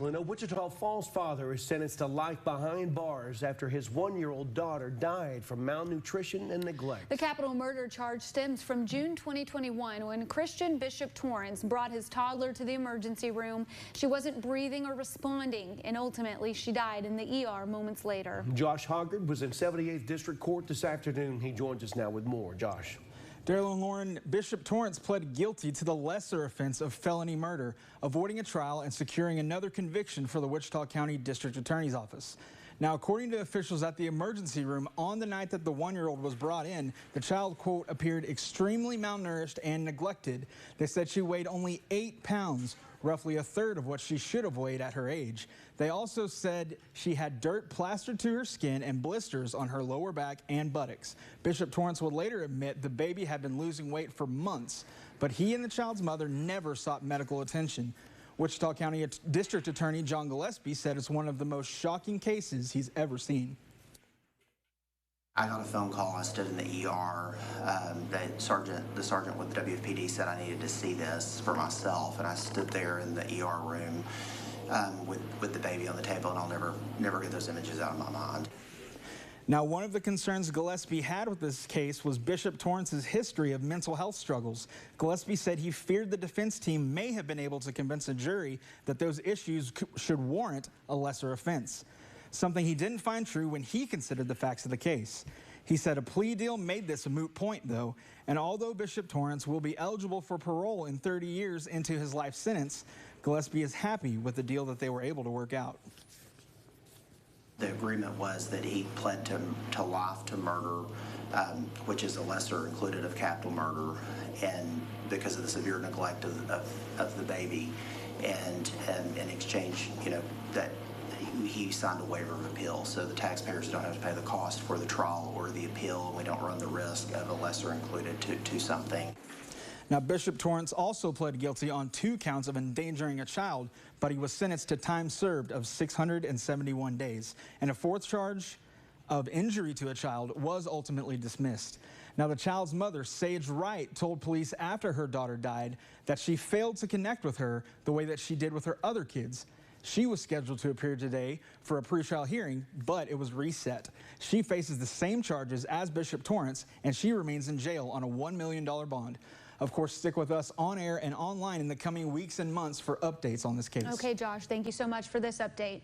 Franklin, a Wichita Falls father is sentenced to life behind bars after his one-year-old daughter died from malnutrition and neglect. The capital murder charge stems from June 2021 when Christian Bishop Torrance brought his toddler to the emergency room. She wasn't breathing or responding, and ultimately she died in the ER moments later. Josh Hoggard was in 78th District Court this afternoon. He joins us now with more. Josh. Daryl and Lauren, Bishop Torrance pled guilty to the lesser offense of felony murder, avoiding a trial and securing another conviction for the Wichita County District Attorney's Office. Now, according to officials at the emergency room, on the night that the one-year-old was brought in, the child, quote, appeared extremely malnourished and neglected. They said she weighed only 8 pounds, roughly a third of what she should have weighed at her age. They also said she had dirt plastered to her skin and blisters on her lower back and buttocks. Bishop Torrance would later admit the baby had been losing weight for months, but he and the child's mother never sought medical attention. Wichita County District Attorney John Gillespie said it's one of the most shocking cases he's ever seen. I got a phone call. I stood in the ER. The sergeant with the WFPD said I needed to see this for myself, and I stood there in the ER room with the baby on the table, and I'll never get those images out of my mind. Now, one of the concerns Gillespie had with this case was Bishop Torrance's history of mental health struggles. Gillespie said he feared the defense team may have been able to convince a jury that those issues should warrant a lesser offense, something he didn't find true when he considered the facts of the case. He said a plea deal made this a moot point, though, and although Bishop Torrance will be eligible for parole in 30 years into his life sentence, Gillespie is happy with the deal that they were able to work out. The agreement was that he pled to life to murder, which is a lesser included of capital murder, and because of the severe neglect of the baby, and in exchange, that he signed a waiver of appeal, so the taxpayers don't have to pay the cost for the trial or the appeal, and we don't run the risk of a lesser included to something. Now, Bishop Torrance also pled guilty on 2 counts of endangering a child, but he was sentenced to time served of 671 days. And a 4th charge of injury to a child was ultimately dismissed. Now, the child's mother, Sage Wright, told police after her daughter died that she failed to connect with her the way that she did with her other kids. She was scheduled to appear today for a pretrial hearing, but it was reset. She faces the same charges as Bishop Torrance, and she remains in jail on a $1 million bond. Of course, stick with us on air and online in the coming weeks and months for updates on this case. Okay, Josh, thank you so much for this update.